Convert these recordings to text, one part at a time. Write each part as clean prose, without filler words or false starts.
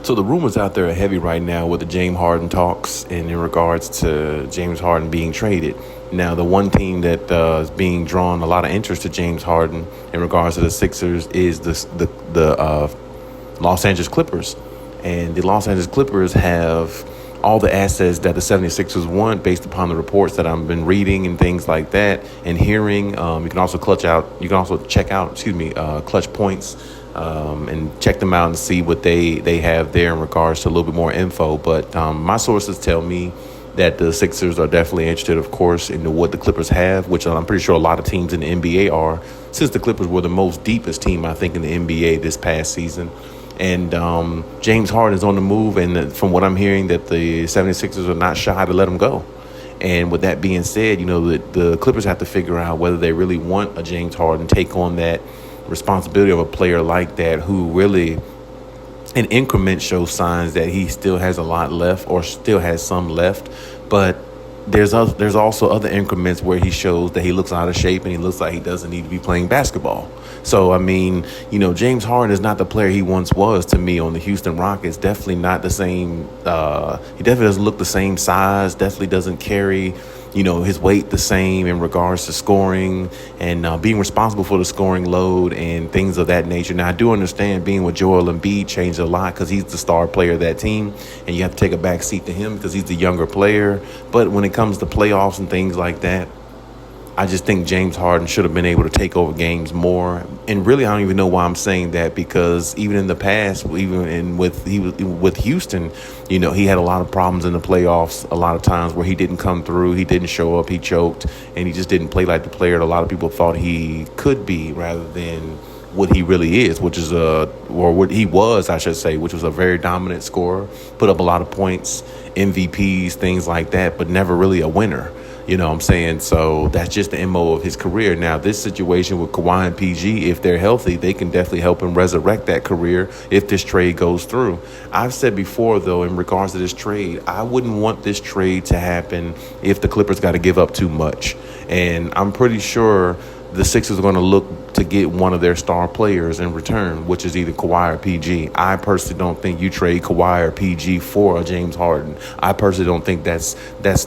So the rumors out there are heavy right now with the James Harden talks and in regards to James Harden being traded. Now, the one team that is being drawn a lot of interest to James Harden in regards to the Sixers is the Los Angeles Clippers. And the Los Angeles Clippers have all the assets that the 76ers want based upon the reports that I've been reading and things like that and hearing. You can also check out Clutch Points and check them out and see what they have there in regards to a little bit more info. But my sources tell me that the Sixers are definitely interested, of course, in what the Clippers have, which I'm pretty sure a lot of teams in the NBA are, since the Clippers were the most deepest team, I think, in the NBA this past season. And James Harden is on the move, and from what I'm hearing, that the 76ers are not shy to let him go. And with that being said, the Clippers have to figure out whether they really want a James Harden take on that responsibility of a player like that who really in increments shows signs that he still has a lot left or still has some left. But there's also other increments where he shows that he looks out of shape and he looks like he doesn't need to be playing basketball. So, I mean, James Harden is not the player he once was to me on the Houston Rockets. Definitely not the same. He definitely doesn't look the same size, definitely doesn't carry his weight the same in regards to scoring and being responsible for the scoring load and things of that nature. Now, I do understand being with Joel Embiid changed a lot because he's the star player of that team, and you have to take a back seat to him because he's the younger player. But when it comes to playoffs and things like that, I just think James Harden should have been able to take over games more. And really, I don't even know why I'm saying that, because even in the past, with Houston, he had a lot of problems in the playoffs. A lot of times where he didn't come through, he didn't show up, he choked, and he just didn't play like the player that a lot of people thought he could be, rather than what he really is, which is what he was, I should say, which was a very dominant scorer, put up a lot of points, MVPs, things like that, but never really a winner. You know what I'm saying? So that's just the MO of his career. Now, this situation with Kawhi and PG, if they're healthy, they can definitely help him resurrect that career if this trade goes through. I've said before, though, in regards to this trade, I wouldn't want this trade to happen if the Clippers got to give up too much. And I'm pretty sure the Sixers are going to look to get one of their star players in return, which is either Kawhi or PG. I personally don't think you trade Kawhi or PG for a James Harden. I personally don't think that's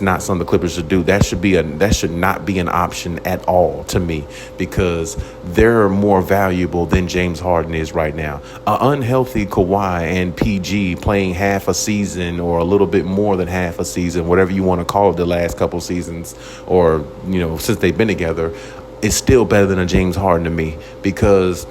not something the Clippers should do. That should not be an option at all to me, because they're more valuable than James Harden is right now. An unhealthy Kawhi and PG playing half a season or a little bit more than half a season, whatever you want to call it, the last couple seasons, or since they've been together, is still better than a James Harden to me, because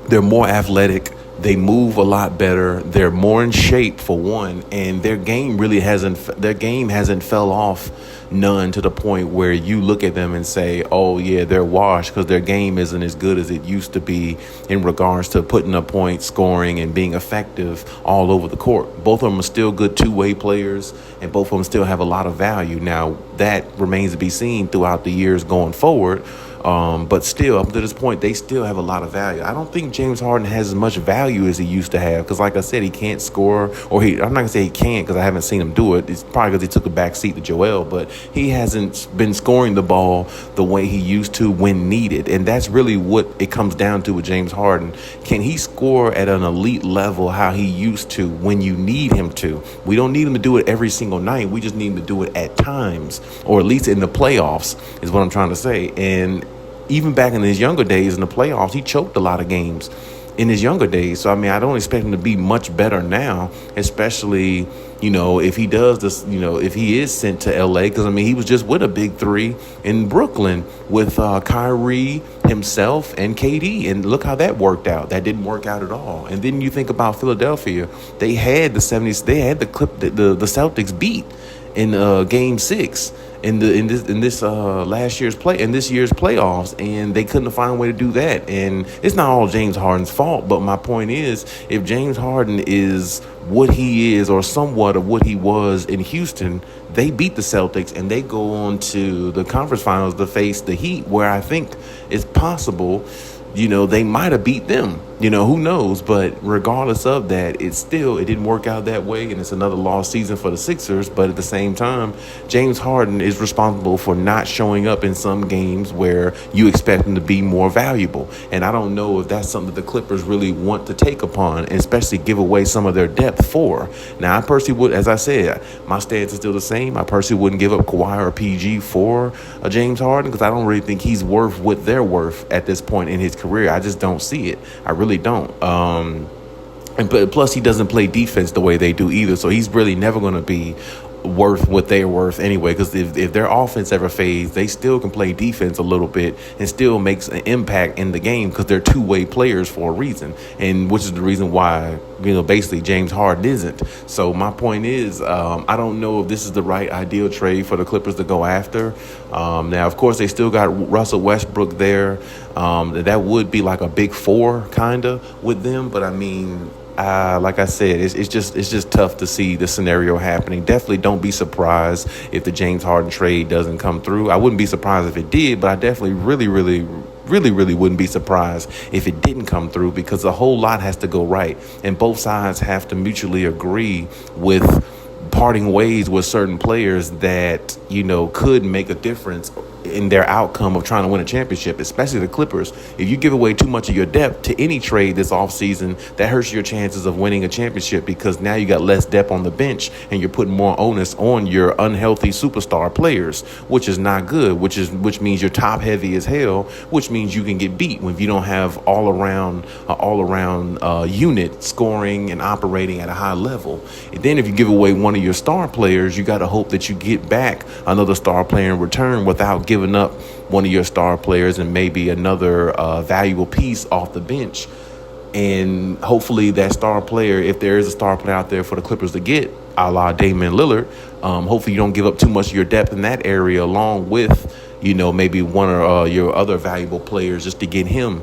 they're more athletic, they move a lot better, they're more in shape for one, and their game hasn't fell off none to the point where you look at them and say, oh yeah, they're washed, because their game isn't as good as it used to be in regards to putting up points, scoring, and being effective all over the court. Both of them are still good two-way players, and both of them still have a lot of value. Now, that remains to be seen throughout the years going forward. But still, up to this point, they still have a lot of value. I don't think James Harden has as much value as he used to have, because, like I said, he can't score, I'm not going to say he can't, because I haven't seen him do it. It's probably because he took a back seat to Joel, but he hasn't been scoring the ball the way he used to when needed. And that's really what it comes down to with James Harden. Can he score at an elite level how he used to when you need him to? We don't need him to do it every single night. We just need him to do it at times, or at least in the playoffs, is what I'm trying to say. And even back in his younger days in the playoffs, he choked a lot of games in his younger days. So, I mean, I don't expect him to be much better now, especially, if he does this, if he is sent to L.A., because, I mean, he was just with a big three in Brooklyn with Kyrie, himself, and KD. And look how that worked out. That didn't work out at all. And then you think about Philadelphia. They had the Celtics beat in Game 6. In this year's playoffs, and they couldn't find a way to do that. And it's not all James Harden's fault, but my point is, if James Harden is what he is, or somewhat of what he was in Houston, they beat the Celtics and they go on to the conference finals to face the Heat, where I think it's possible they might have beat them. Who knows? But regardless of that, it didn't work out that way, and it's another lost season for the Sixers. But at the same time, James Harden is responsible for not showing up in some games where you expect him to be more valuable. And I don't know if that's something that the Clippers really want to take upon, and especially give away some of their depth for. Now, I personally would, as I said, my stance is still the same. I personally wouldn't give up Kawhi or PG for a James Harden, because I don't really think he's worth what they're worth at this point in his career. I just don't see it. I really don't. But plus, he doesn't play defense the way they do either. So he's really never going to be worth what they're worth anyway, because if their offense ever fades, they still can play defense a little bit and still makes an impact in the game, because they're two-way players for a reason, and which is the reason why basically James Harden isn't. So my point is, I don't know if this is the right ideal trade for the Clippers to go after. Now, of course, they still got Russell Westbrook there. That would be like a big four kind of with them, but I mean, like I said, it's just tough to see the scenario happening. Definitely don't be surprised if the James Harden trade doesn't come through. I wouldn't be surprised if it did, but I definitely really wouldn't be surprised if it didn't come through, because a whole lot has to go right, and both sides have to mutually agree with parting ways with certain players that could make a difference in their outcome of trying to win a championship, especially the Clippers. If you give away too much of your depth to any trade this offseason, that hurts your chances of winning a championship, because now you got less depth on the bench and you're putting more onus on your unhealthy superstar players, which is not good, which means you're top heavy as hell, which means you can get beat when you don't have all around unit scoring and operating at a high level. And then if you give away one of your star players, you got to hope that you get back another star player in return without giving up one of your star players and maybe another valuable piece off the bench. And hopefully that star player, if there is a star player out there for the Clippers to get, a la Damian Lillard, hopefully you don't give up too much of your depth in that area, along with, maybe one of your other valuable players, just to get him.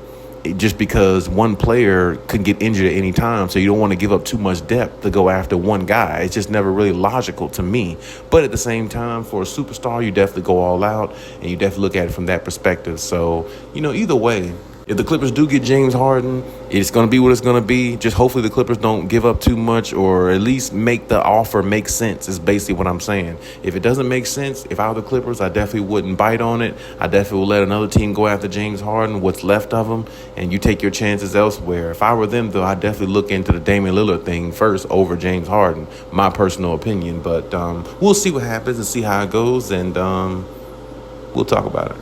Just because one player could get injured at any time, so you don't want to give up too much depth to go after one guy. It's just never really logical to me. But at the same time, for a superstar, you definitely go all out, and you definitely look at it from that perspective. So, either way, if the Clippers do get James Harden, it's going to be what it's going to be. Just hopefully the Clippers don't give up too much, or at least make the offer make sense, is basically what I'm saying. If it doesn't make sense, if I were the Clippers, I definitely wouldn't bite on it. I definitely would let another team go after James Harden, what's left of him, and you take your chances elsewhere. If I were them, though, I'd definitely look into the Damian Lillard thing first over James Harden, my personal opinion. But we'll see what happens and see how it goes, and we'll talk about it.